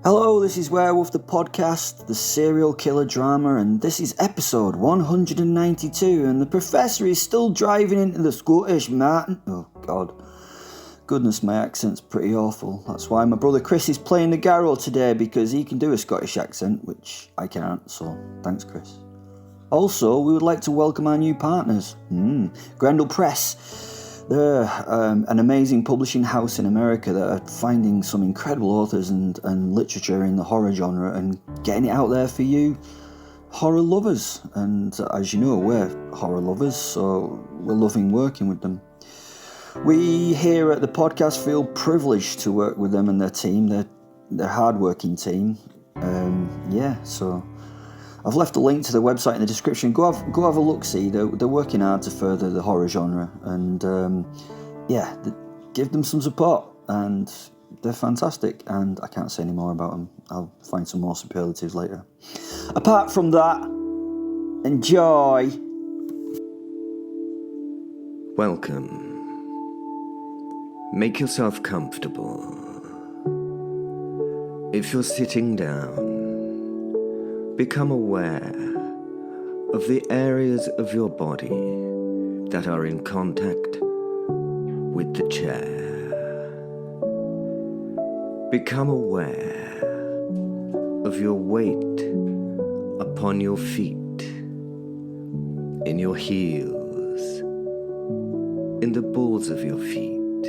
Hello, this is Werewolf the podcast, the serial killer drama, and this is episode 192, and the professor is still driving into the Scottish mountain. Oh god. Goodness, my accent's pretty awful. That's why my brother Chris is playing the Garrow today, because he can do a Scottish accent, which I can't, so thanks Chris. Also, we would like to welcome our new partners. Grendel Press. They're an amazing publishing house in America that are finding some incredible authors and literature in the horror genre and getting it out there for you horror lovers. And as you know, we're horror lovers, so we're loving working with them. We here at the podcast feel privileged to work with them and their team. They're a hard-working team. So I've left a link to the website in the description. Go have a look-see. They're working hard to further the horror genre, and give them some support. And they're fantastic. And I can't say any more about them. I'll find some more superlatives later. Apart from that, enjoy. Welcome. Make yourself comfortable. If you're sitting down, become aware of the areas of your body that are in contact with the chair. Become aware of your weight upon your feet, in your heels, in the balls of your feet,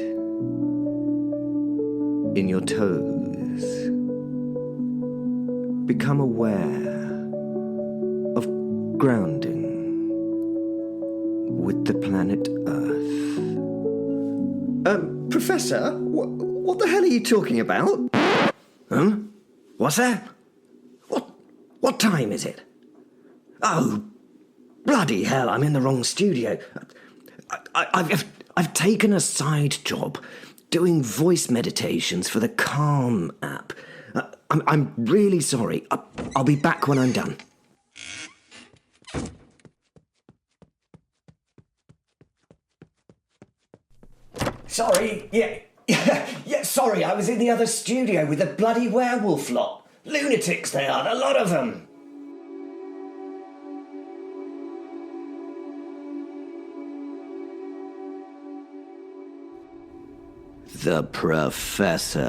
in your toes. Become aware of grounding with the planet Earth. Professor, what the hell are you talking about? What's that? What time is it? Oh, bloody hell, I'm in the wrong studio. I've taken a side job doing voice meditations for the Calm app. I'm really sorry. I'll be back when I'm done. Sorry, sorry, I was in the other studio with the bloody werewolf lot. Lunatics they are, a lot of them. The Professor.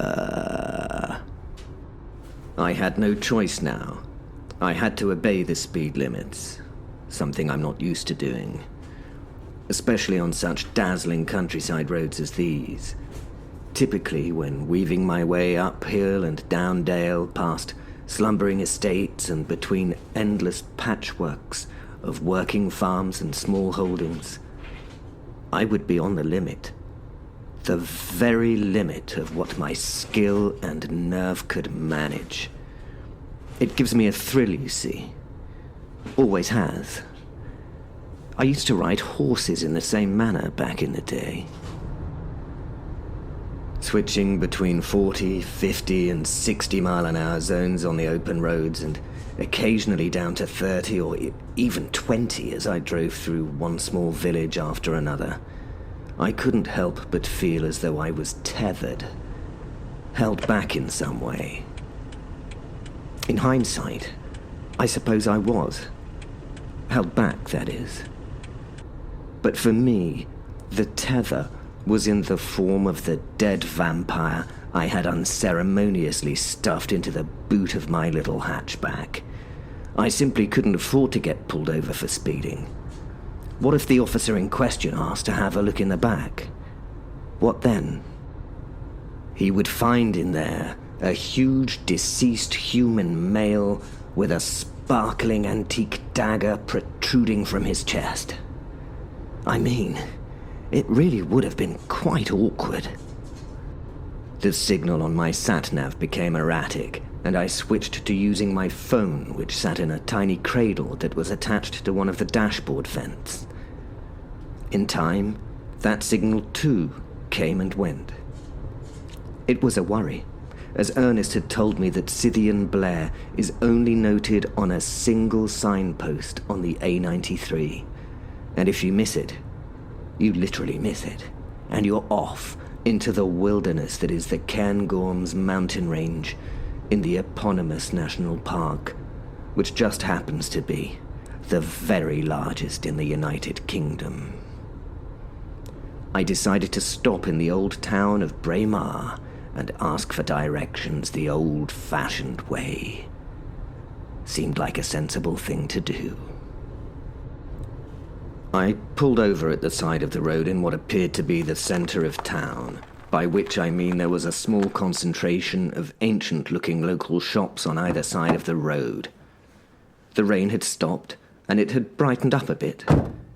I had no choice now. I had to obey the speed limits, something I'm not used to doing, especially on such dazzling countryside roads as these. Typically, when weaving my way up hill and down dale, past slumbering estates and between endless patchworks of working farms and small holdings, I would be on the limit. The very limit of what my skill and nerve could manage. It gives me a thrill, you see. Always has. I used to ride horses in the same manner back in the day. Switching between 40, 50 and 60 mile an hour zones on the open roads, and occasionally down to 30 or even 20 as I drove through one small village after another. I couldn't help but feel as though I was tethered, held back in some way. In hindsight, I suppose I was. Held back, that is. But for me, the tether was in the form of the dead vampire I had unceremoniously stuffed into the boot of my little hatchback. I simply couldn't afford to get pulled over for speeding. What if the officer in question asked to have a look in the back? What then? He would find in there a huge deceased human male with a sparkling antique dagger protruding from his chest. I mean, it really would have been quite awkward. The signal on my sat-nav became erratic, and I switched to using my phone, which sat in a tiny cradle that was attached to one of the dashboard vents. In time, that signal too came and went. It was a worry, as Ernest had told me that Sithean Blair is only noted on a single signpost on the A93, and if you miss it, you literally miss it, and you're off into the wilderness that is the Cairngorms mountain range, in the eponymous national park, which just happens to be the very largest in the United Kingdom. I decided to stop in the old town of Braemar and ask for directions the old-fashioned way. Seemed like a sensible thing to do. I pulled over at the side of the road in what appeared to be the center of town, by which I mean there was a small concentration of ancient-looking local shops on either side of the road. The rain had stopped, and it had brightened up a bit,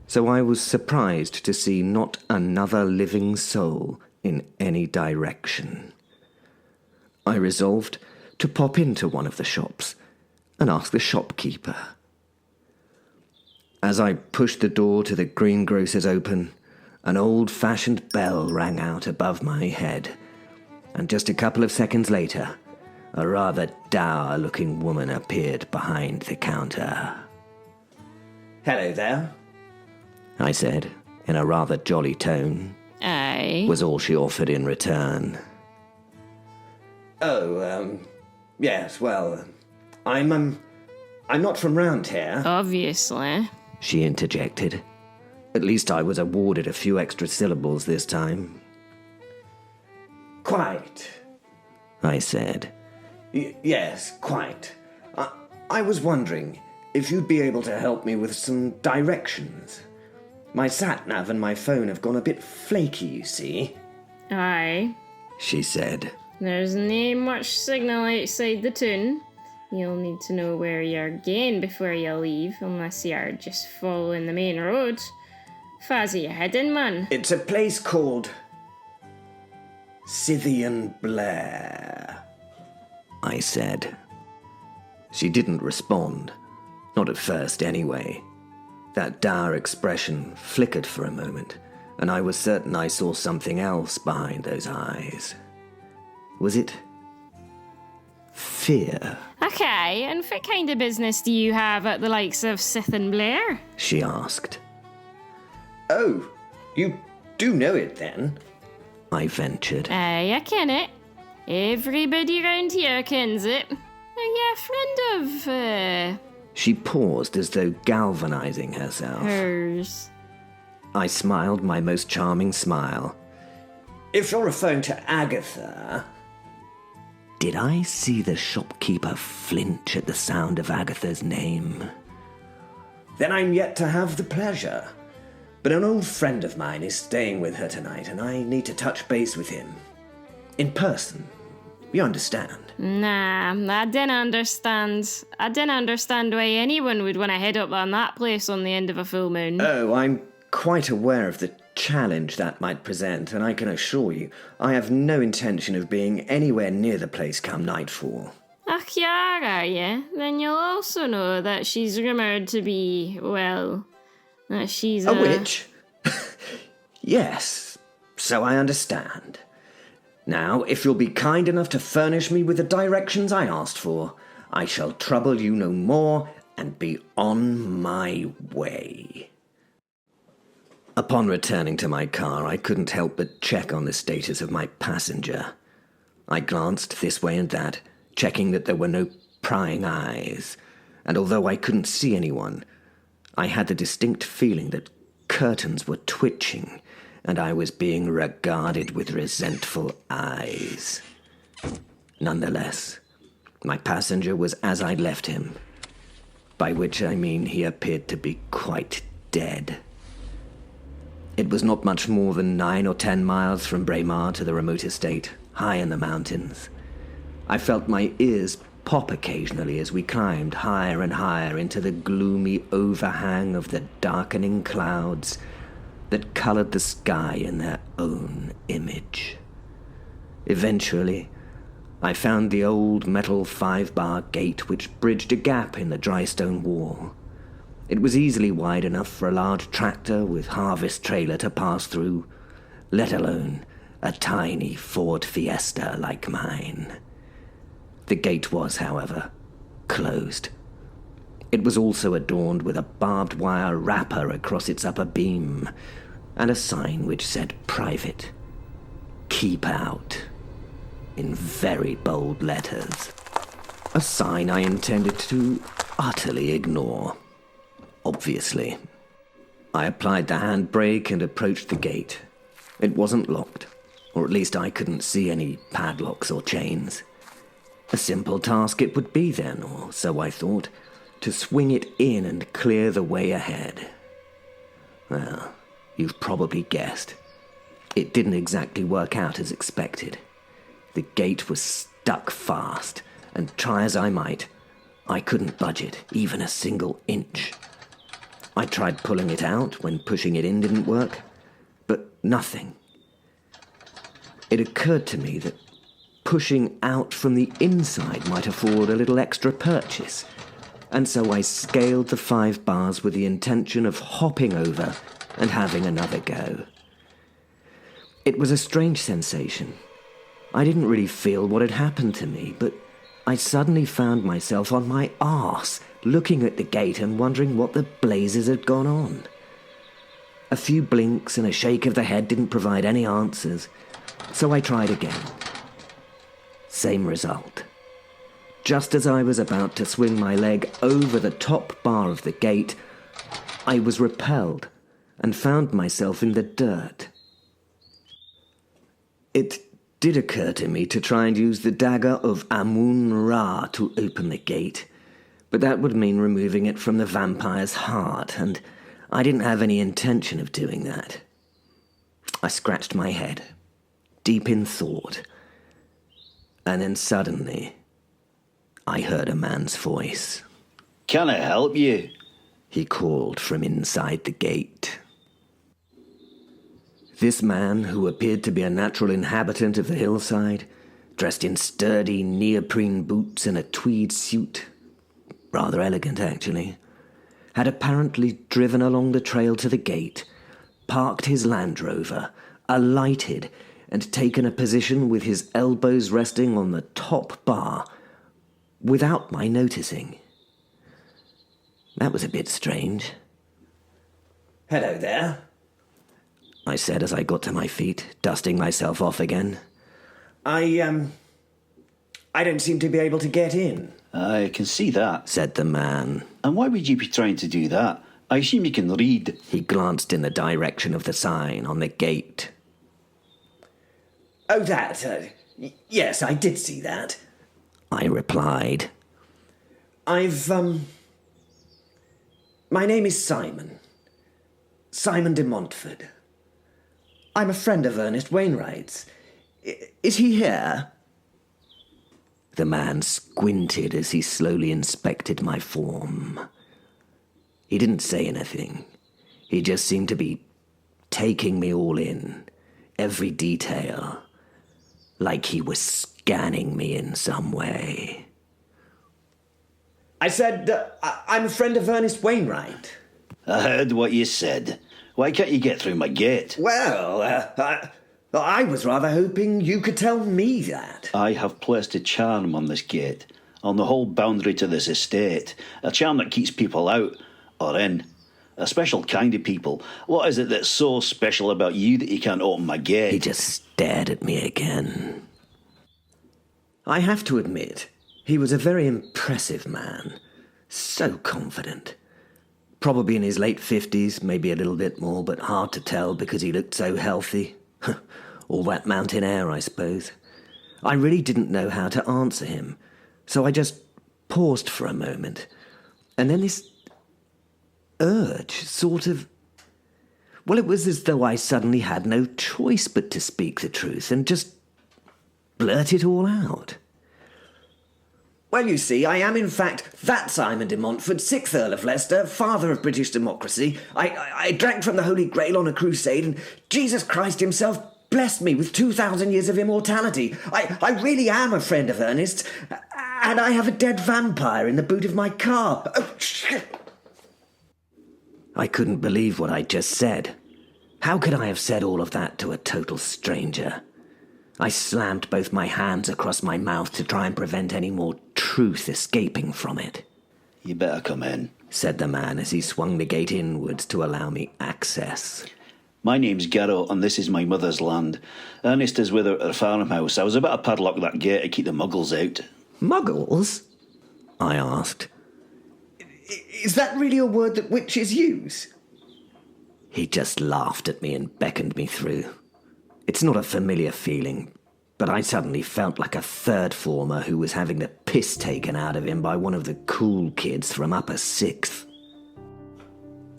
so I was surprised to see not another living soul in any direction. I resolved to pop into one of the shops and ask the shopkeeper. As I pushed the door to the greengrocer's open, an old-fashioned bell rang out above my head, and just a couple of seconds later, a rather dour-looking woman appeared behind the counter. Hello there, I said, in a rather jolly tone. Aye. Was all she offered in return. Yes, well, I'm not from round here. Obviously. She interjected. At least I was awarded a few extra syllables this time. Quite. I said. Yes, quite. I was wondering if you'd be able to help me with some directions. My sat-nav and my phone have gone a bit flaky, you see. Aye. She said. There's nae much signal outside the town. You'll need to know where you're going before you leave, unless you're just following the main road. Faz are you heading, man? It's a place called Sithean Blair, I said. She didn't respond. Not at first, anyway. That dour expression flickered for a moment, and I was certain I saw something else behind those eyes. Was it fear? Okay, and what kind of business do you have at the likes of Sithean Blair? She asked. Oh, you do know it then? I ventured. Aye, I ken it. Everybody round here kens it. Are you a friend of, She paused as though galvanizing herself. hers? I smiled my most charming smile. If you're referring to Agatha... Did I see the shopkeeper flinch at the sound of Agatha's name? Then I'm yet to have the pleasure. But an old friend of mine is staying with her tonight, and I need to touch base with him. In person. You understand? Nah, I didn't understand. I didn't understand why anyone would want to head up on that place on the end of a full moon. Oh, I'm quite aware of the challenge that might present, and I can assure you, I have no intention of being anywhere near the place come nightfall. Ach, you are you? Then you'll also know that she's rumoured to be, well, that she's A witch? Yes, so I understand. Now, if you'll be kind enough to furnish me with the directions I asked for, I shall trouble you no more and be on my way. Upon returning to my car, I couldn't help but check on the status of my passenger. I glanced this way and that, checking that there were no prying eyes, and although I couldn't see anyone, I had the distinct feeling that curtains were twitching, and I was being regarded with resentful eyes. Nonetheless, my passenger was as I'd left him, by which I mean he appeared to be quite dead. It was not much more than 9 or 10 miles from Braemar to the remote estate, high in the mountains. I felt my ears pop occasionally as we climbed higher and higher into the gloomy overhang of the darkening clouds that coloured the sky in their own image. Eventually, I found the old metal 5-bar gate which bridged a gap in the dry stone wall. It was easily wide enough for a large tractor with harvest trailer to pass through, let alone a tiny Ford Fiesta like mine. The gate was, however, closed. It was also adorned with a barbed wire wrapper across its upper beam, and a sign which said private. Keep out, in very bold letters. A sign I intended to utterly ignore. Obviously. I applied the handbrake and approached the gate. It wasn't locked, or at least I couldn't see any padlocks or chains. A simple task it would be then, or so I thought, to swing it in and clear the way ahead. Well, you've probably guessed. It didn't exactly work out as expected. The gate was stuck fast, and try as I might, I couldn't budge it even a single inch. I tried pulling it out when pushing it in didn't work, but nothing. It occurred to me that pushing out from the inside might afford a little extra purchase, and so I scaled the 5 bars with the intention of hopping over and having another go. It was a strange sensation. I didn't really feel what had happened to me, but I suddenly found myself on my arse, looking at the gate and wondering what the blazes had gone on. A few blinks and a shake of the head didn't provide any answers, so I tried again. Same result. Just as I was about to swing my leg over the top bar of the gate, I was repelled and found myself in the dirt. It did occur to me to try and use the Dagger of Amon Ra to open the gate, but that would mean removing it from the vampire's heart, and I didn't have any intention of doing that. I scratched my head, deep in thought, and then suddenly I heard a man's voice. "Can I help you?" he called from inside the gate. This man, who appeared to be a natural inhabitant of the hillside, dressed in sturdy neoprene boots and a tweed suit, rather elegant actually, had apparently driven along the trail to the gate, parked his Land Rover, alighted, and taken a position with his elbows resting on the top bar, without my noticing. That was a bit strange. Hello there. I said as I got to my feet, dusting myself off again. I don't seem to be able to get in. "I can see that," said the man. "And why would you be trying to do that? I assume you can read." He glanced in the direction of the sign on the gate. Oh, that? Yes, I did see that. I replied. My name is Simon. Simon de Montfort. I'm a friend of Ernest Wainwright's. Is he here? The man squinted as he slowly inspected my form. He didn't say anything. He just seemed to be taking me all in, every detail, like he was scanning me in some way. I said, I'm a friend of Ernest Wainwright. "I heard what you said. Why can't you get through my gate?" Well, I was rather hoping you could tell me that. "I have placed a charm on this gate, on the whole boundary to this estate. A charm that keeps people out, or in. A special kind of people. What is it that's so special about you that you can't open my gate?" He just stared at me again. I have to admit, he was a very impressive man. So confident. Probably in his late 50s, maybe a little bit more, but hard to tell because he looked so healthy. All that mountain air, I suppose. I really didn't know how to answer him, so I just paused for a moment. And then this urge sort of... Well, it was as though I suddenly had no choice but to speak the truth and just blurt it all out. Well, you see, I am in fact that Simon de Montfort, 6th Earl of Leicester, father of British democracy. I drank from the Holy Grail on a crusade, and Jesus Christ himself blessed me with 2,000 years of immortality. I really am a friend of Ernest's, and I have a dead vampire in the boot of my car. Oh, shit! I couldn't believe what I'd just said. How could I have said all of that to a total stranger? I slammed both my hands across my mouth to try and prevent any more truth escaping from it. "You better come in," said the man as he swung the gate inwards to allow me access. "My name's Garrow, and this is my mother's land. Ernest is with her at her farmhouse. I was about to padlock that gate to keep the muggles out." Muggles? I asked. Is that really a word that witches use? He just laughed at me and beckoned me through. It's not a familiar feeling, but I suddenly felt like a third former who was having the piss taken out of him by one of the cool kids from upper sixth.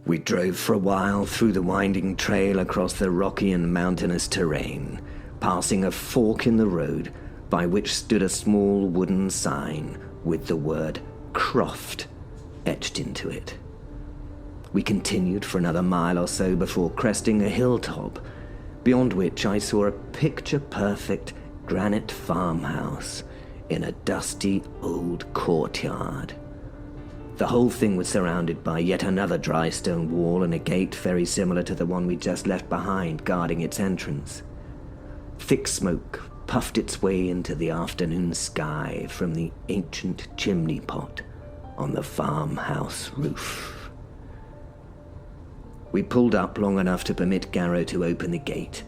We drove for a while through the winding trail across the rocky and mountainous terrain, passing a fork in the road by which stood a small wooden sign with the word Croft etched into it. We continued for another mile or so before cresting a hilltop, beyond which I saw a picture-perfect granite farmhouse in a dusty old courtyard. The whole thing was surrounded by yet another dry stone wall and a gate very similar to the one we just left behind, guarding its entrance. Thick smoke puffed its way into the afternoon sky from the ancient chimney pot on the farmhouse roof. We pulled up long enough to permit Garrow to open the gate,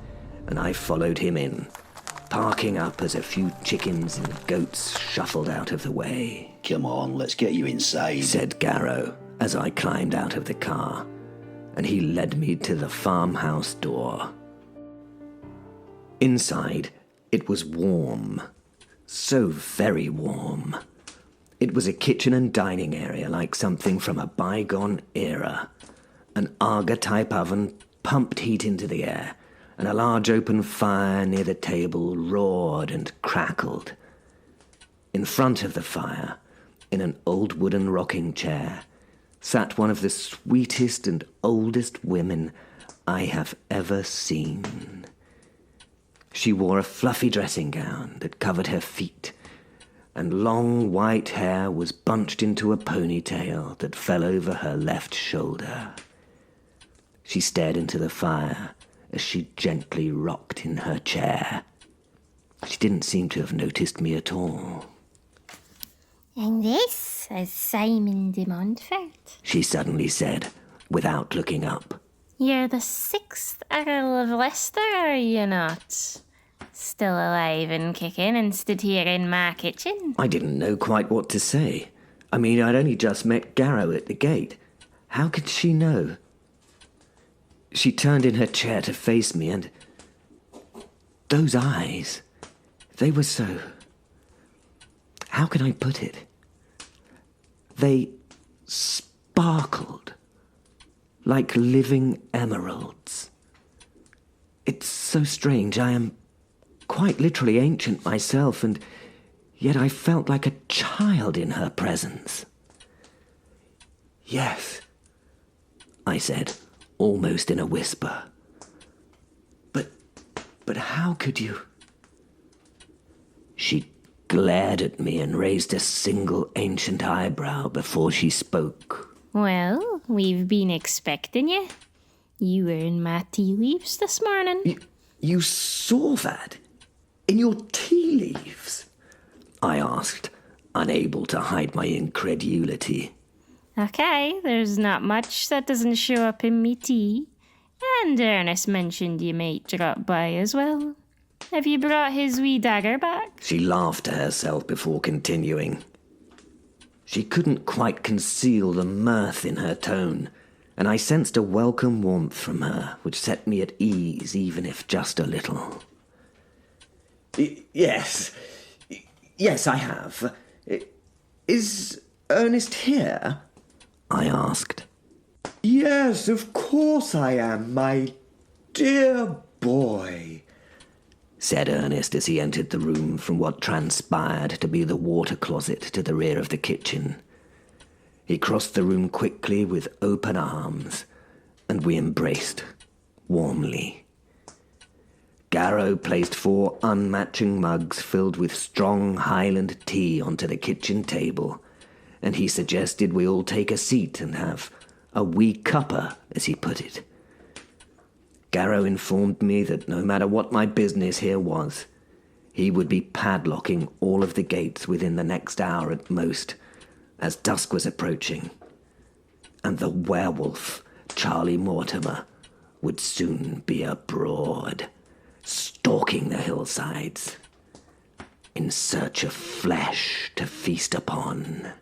and I followed him in, parking up as a few chickens and goats shuffled out of the way. Come on, let's get you inside, said Garrow as I climbed out of the car, and he led me to the farmhouse door. Inside, it was warm. So very warm. It was a kitchen and dining area like something from a bygone era. An Aga-type oven pumped heat into the air, and a large open fire near the table roared and crackled. In front of the fire, in an old wooden rocking chair, sat one of the sweetest and oldest women I have ever seen. She wore a fluffy dressing gown that covered her feet, and long white hair was bunched into a ponytail that fell over her left shoulder. She stared into the fire as she gently rocked in her chair. She didn't seem to have noticed me at all. And this is Simon de Montfort, she suddenly said, without looking up. You're the 6th Earl of Leicester, are you not? Still alive and kicking and stood here in my kitchen? I didn't know quite what to say. I mean, I'd only just met Garrow at the gate. How could she know? She turned in her chair to face me, and those eyes, they were so... How can I put it? They sparkled like living emeralds. It's so strange. I am quite literally ancient myself, and yet I felt like a child in her presence. Yes, I said, almost in a whisper. But how could you... She glared at me and raised a single ancient eyebrow before she spoke. Well, we've been expecting you. You were in my tea leaves this morning. You saw that? In your tea leaves? I asked, unable to hide my incredulity. Okay, there's not much that doesn't show up in me tea. And Ernest mentioned you might drop by as well. Have you brought his wee dagger back? She laughed to herself before continuing. She couldn't quite conceal the mirth in her tone, and I sensed a welcome warmth from her, which set me at ease, even if just a little. Yes, I have. Is Ernest here? I asked. Yes, of course I am, my dear boy, said Ernest as he entered the room from what transpired to be the water closet to the rear of the kitchen. He crossed the room quickly with open arms, and we embraced, warmly. Garrow placed 4 unmatching mugs filled with strong Highland tea onto the kitchen table, and he suggested we all take a seat and have a wee cuppa, as he put it. Garrow informed me that no matter what my business here was, he would be padlocking all of the gates within the next hour at most, as dusk was approaching, and the werewolf, Charlie Mortimer, would soon be abroad, stalking the hillsides, in search of flesh to feast upon.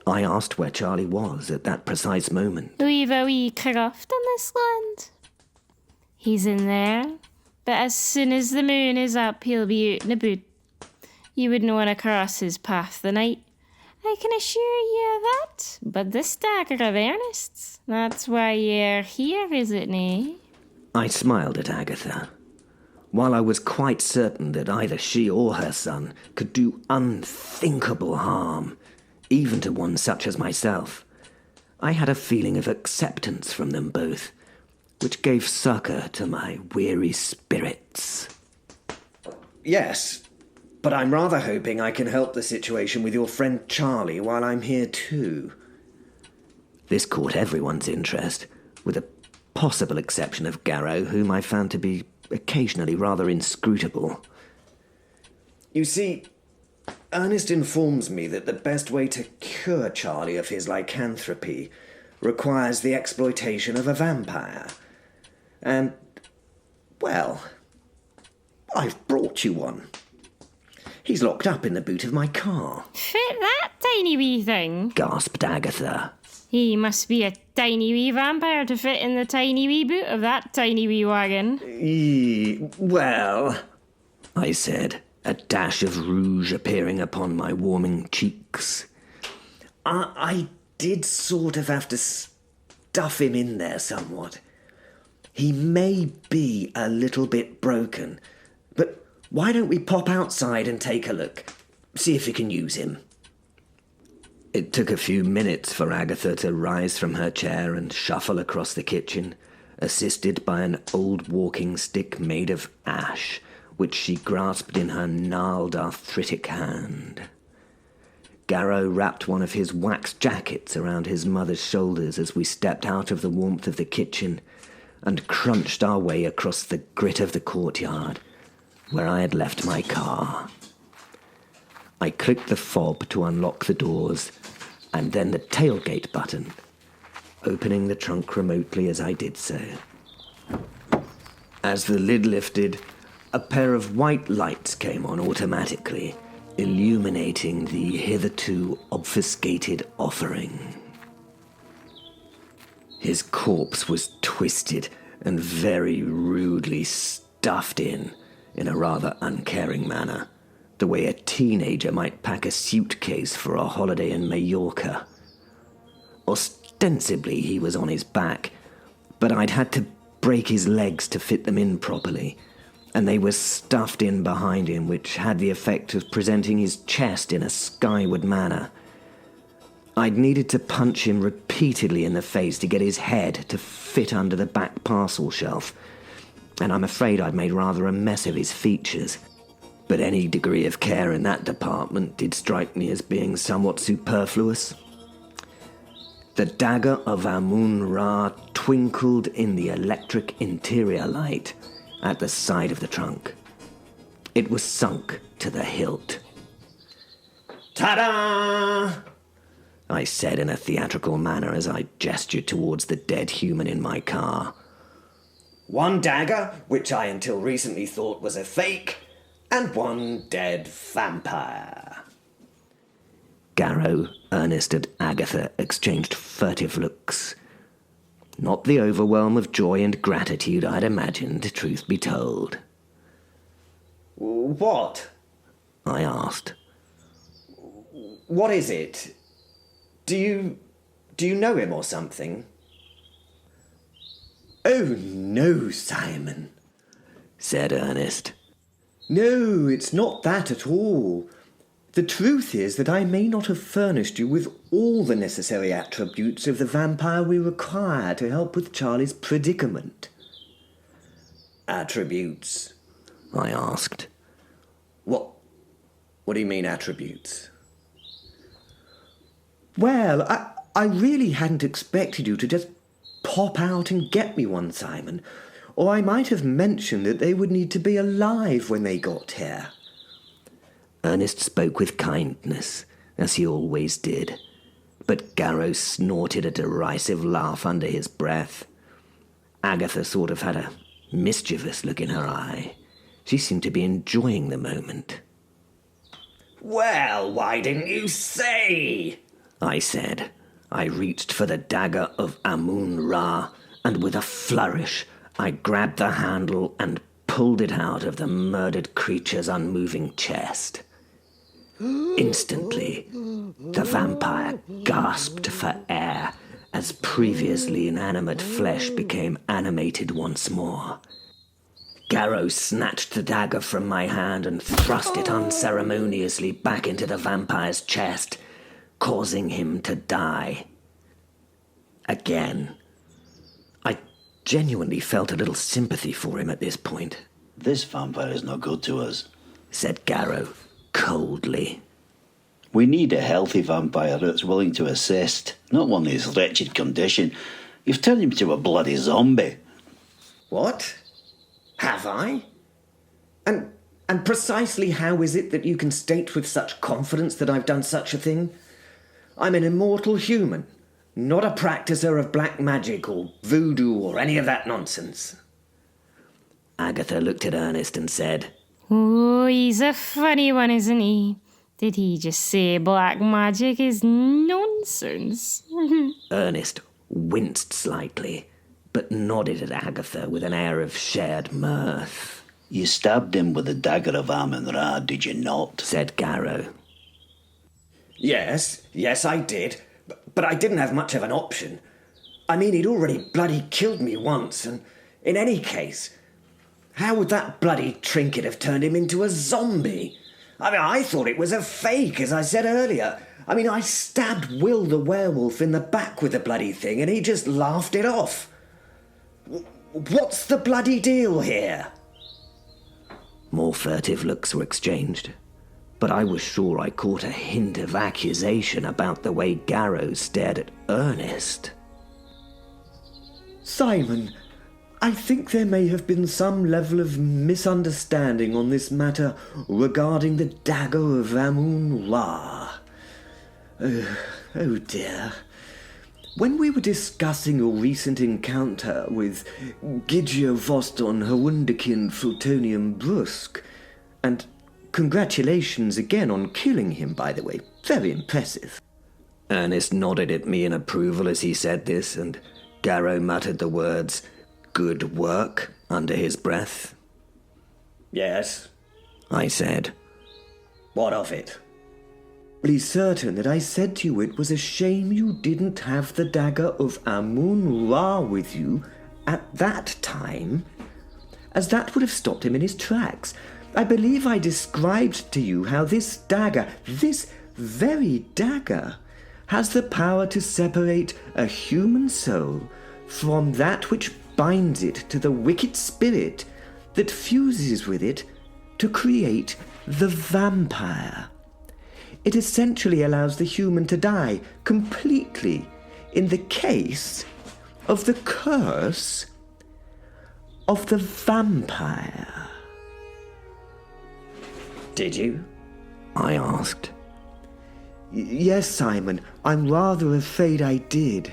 I asked where Charlie was at that precise moment. We've a wee croft on this land. He's in there, but as soon as the moon is up, he'll be out and about. You wouldn't want to cross his path the night, I can assure you of that. But this Dagger of Ernest's, that's why you're here, is it, nay? I smiled at Agatha. While I was quite certain that either she or her son could do unthinkable harm, even to one such as myself, I had a feeling of acceptance from them both, which gave succour to my weary spirits. Yes, but I'm rather hoping I can help the situation with your friend Charlie while I'm here too. This caught everyone's interest, with a possible exception of Garrow, whom I found to be occasionally rather inscrutable. You see, Ernest informs me that the best way to cure Charlie of his lycanthropy requires the exploitation of a vampire. And, well, I've brought you one. He's locked up in the boot of my car. Fit that tiny wee thing? Gasped Agatha. He must be a tiny wee vampire to fit in the tiny wee boot of that tiny wee wagon. Well, I said, a dash of rouge appearing upon my warming cheeks. I did sort of have to stuff him in there somewhat. He may be a little bit broken, but why don't we pop outside and take a look? See if we can use him. It took a few minutes for Agatha to rise from her chair and shuffle across the kitchen, assisted by an old walking stick made of ash, which she grasped in her gnarled arthritic hand. Garrow wrapped one of his wax jackets around his mother's shoulders as we stepped out of the warmth of the kitchen and crunched our way across the grit of the courtyard, where I had left my car. I clicked the fob to unlock the doors, and then the tailgate button, opening the trunk remotely as I did so. As the lid lifted, a pair of white lights came on automatically, illuminating the hitherto obfuscated offering. His corpse was twisted and very rudely stuffed in a rather uncaring manner, the way a teenager might pack a suitcase for a holiday in Mallorca. Ostensibly he was on his back, but I'd had to break his legs to fit them in properly, and they were stuffed in behind him, which had the effect of presenting his chest in a skyward manner. I'd needed to punch him repeatedly in the face to get his head to fit under the back parcel shelf, and I'm afraid I'd made rather a mess of his features. But any degree of care in that department did strike me as being somewhat superfluous. The Dagger of Amon Ra twinkled in the electric interior light at the side of the trunk. It was sunk to the hilt. ta-da! I said in a theatrical manner as I gestured towards the dead human in my car. One dagger, which I until recently thought was a fake, and one dead vampire. Garrow, Ernest, and Agatha exchanged furtive looks. Not the overwhelm of joy and gratitude I'd imagined, truth be told. What? I asked. What is it? Do you know him or something? Oh, no, Simon, said Ernest. No, it's not that at all. The truth is that I may not have furnished you with all the necessary attributes of the vampire we require to help with Charlie's predicament. Attributes? I asked. What do you mean, attributes? Well, I really hadn't expected you to just pop out and get me one, Simon. Or I might have mentioned that they would need to be alive when they got here. Ernest spoke with kindness, as he always did, but Garrow snorted a derisive laugh under his breath. Agatha sort of had a mischievous look in her eye. She seemed to be enjoying the moment. Well, why didn't you say? I said. I reached for the Dagger of Amon Ra, and with a flourish, I grabbed the handle and pulled it out of the murdered creature's unmoving chest. Instantly, the vampire gasped for air as previously inanimate flesh became animated once more. Garrow snatched the dagger from my hand and thrust it unceremoniously back into the vampire's chest, causing him to die. Again. I genuinely felt a little sympathy for him at this point. This vampire is not good to us, said Garrow, coldly. We need a healthy vampire that's willing to assist, not one in his wretched condition. You've turned him into a bloody zombie. What? Have I? And precisely how is it that you can state with such confidence that I've done such a thing? I'm an immortal human, not a practicer of black magic or voodoo or any of that nonsense. Agatha looked at Ernest and said, Oh, he's a funny one, isn't he? Did he just say black magic is nonsense? Ernest winced slightly, but nodded at Agatha with an air of shared mirth. You stabbed him with the Dagger of Amon Ra, did you not? Said Garrow. Yes, I did, but I didn't have much of an option. I mean, he'd already bloody killed me once, and in any case, how would that bloody trinket have turned him into a zombie? I mean, I thought it was a fake, as I said earlier. I mean, I stabbed Will the werewolf in the back with the bloody thing, and he just laughed it off. What's the bloody deal here? More furtive looks were exchanged, but I was sure I caught a hint of accusation about the way Garrow stared at Ernest. Simon, I think there may have been some level of misunderstanding on this matter regarding the Dagger of Amon Ra. Oh dear. When we were discussing your recent encounter with Gidgio Voston Hawundakin Fultonium Brusk, and congratulations again on killing him, by the way, very impressive. Ernest nodded at me in approval as he said this, and Garrow muttered the words, "Good work," under his breath. Yes, I said. What of it? Be certain that I said to you it was a shame you didn't have the Dagger of Amon Ra with you at that time, as that would have stopped him in his tracks. I believe I described to you how this dagger, this very dagger, has the power to separate a human soul from that which binds it to the wicked spirit that fuses with it to create the vampire. It essentially allows the human to die completely in the case of the curse of the vampire. Did you? I asked. Yes, Simon, I'm rather afraid I did.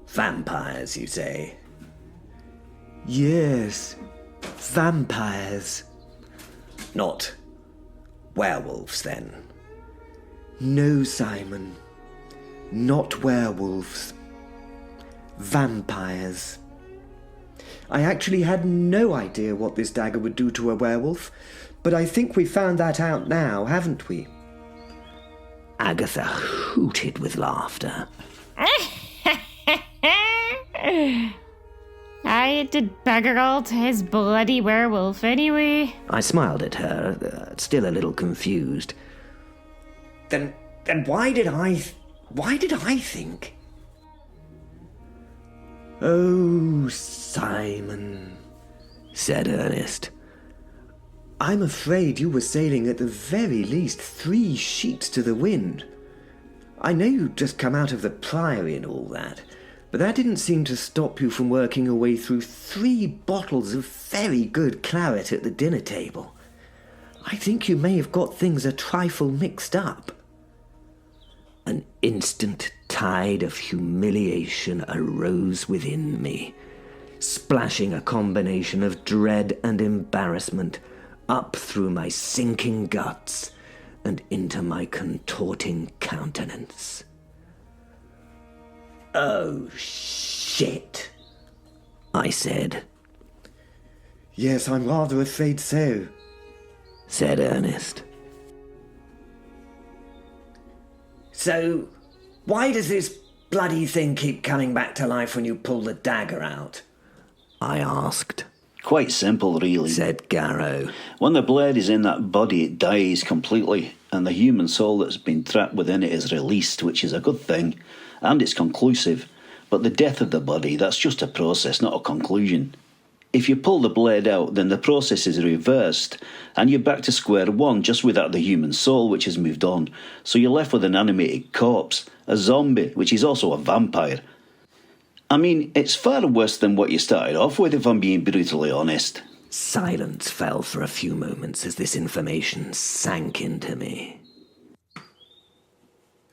Vampires, you say? Yes, vampires. Not werewolves, then? No, Simon. Not werewolves. Vampires. I actually had no idea what this dagger would do to a werewolf, but I think we found that out now, haven't we? Agatha hooted with laughter. I had to bugger all to his bloody werewolf anyway. I smiled at her, still a little confused. Then why did I think? Oh, Simon, said Ernest. I'm afraid you were sailing at the very least 3 sheets to the wind. I know you'd just come out of the Priory and all that, but that didn't seem to stop you from working your way through 3 bottles of very good claret at the dinner table. I think you may have got things a trifle mixed up. An instant tide of humiliation arose within me, splashing a combination of dread and embarrassment up through my sinking guts, and into my contorting countenance. "Oh, shit," I said. Yes, I'm rather afraid so, said Ernest. So, why does this bloody thing keep coming back to life when you pull the dagger out? I asked. Quite simple, really, said Garrow. When the blade is in that body, it dies completely, and the human soul that's been trapped within it is released, which is a good thing, and it's conclusive. But the death of the body, that's just a process, not a conclusion. If you pull the blade out, then the process is reversed, and you're back to square one, just without the human soul, which has moved on. So you're left with an animated corpse, a zombie, which is also a vampire. I mean, it's far worse than what you started off with, if I'm being brutally honest. Silence fell for a few moments as this information sank into me.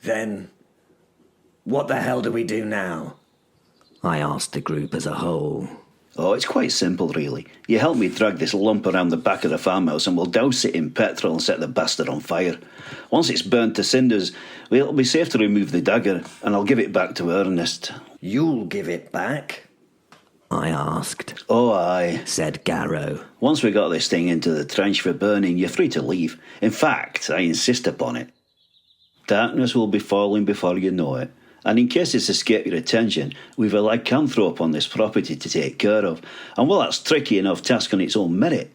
Then, what the hell do we do now? I asked the group as a whole. Oh, it's quite simple, really. You help me drag this lump around the back of the farmhouse and we'll douse it in petrol and set the bastard on fire. Once it's burnt to cinders, it'll be safe to remove the dagger, and I'll give it back to Ernest. You'll give it back? I asked. Oh, aye, said Garrow. Once we got this thing into the trench for burning, you're free to leave. In fact, I insist upon it. Darkness will be falling before you know it. And in case it's escaped your attention, we've a lycanthrope on this property to take care of. And well, that's tricky enough task on its own merit.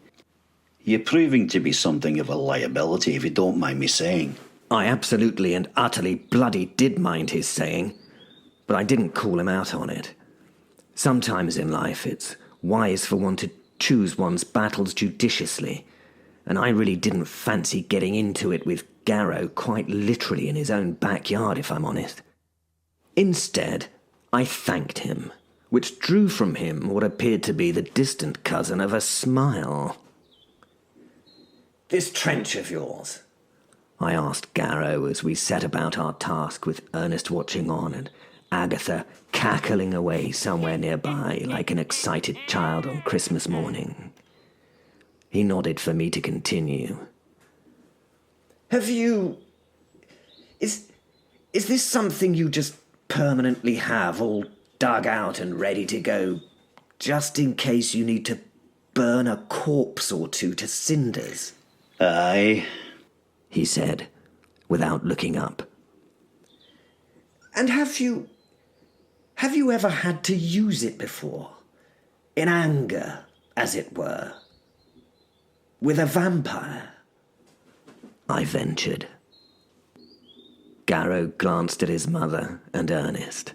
You're proving to be something of a liability, if you don't mind me saying. I absolutely and utterly bloody did mind his saying, but I didn't call him out on it. Sometimes in life it's wise for one to choose one's battles judiciously, and I really didn't fancy getting into it with Garrow quite literally in his own backyard, if I'm honest. Instead, I thanked him, which drew from him what appeared to be the distant cousin of a smile. This trench of yours, I asked Garrow as we set about our task, with Ernest watching on and Agatha cackling away somewhere nearby like an excited child on Christmas morning. He nodded for me to continue. Have you... Is this something you just permanently have all dug out and ready to go, just in case you need to burn a corpse or two to cinders? Aye, he said, without looking up. And have you ever had to use it before? In anger, as it were? With a vampire? I ventured. Garrow glanced at his mother and Ernest,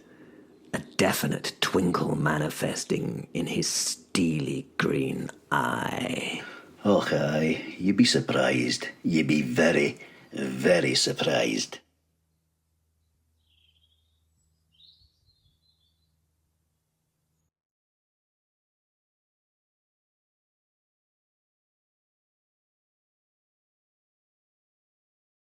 a definite twinkle manifesting in his steely green eye. Oh, aye, you'd be surprised. You'd be very, very surprised.